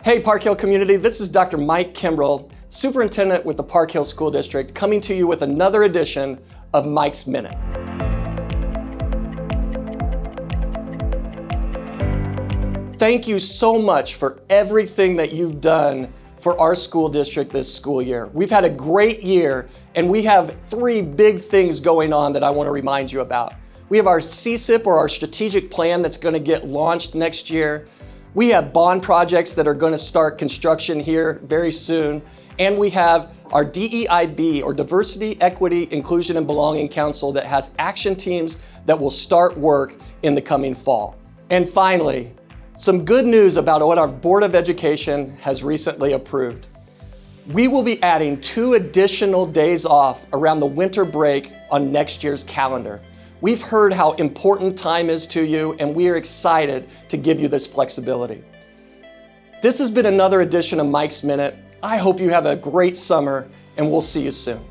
Hey Park Hill community, this is Dr. Mike Kimbrel, Superintendent with the Park Hill School District, coming to you with another edition of Mike's Minute. Thank you so much for everything that you've done for our school district this school year. We've had a great year and we have three big things going on that I want to remind you about. We have our CSIP, or our strategic plan, that's going to get launched next year. We have bond projects that are going to start construction here very soon. And we have our DEIB, or Diversity, Equity, Inclusion, and Belonging Council, that has action teams that will start work in the coming fall. And finally, some good news about what our Board of Education has recently approved. We will be adding 2 additional days off around the winter break on next year's calendar. We've heard how important time is to you, and we are excited to give you this flexibility. This has been another edition of Mike's Minute. I hope you have a great summer, and we'll see you soon.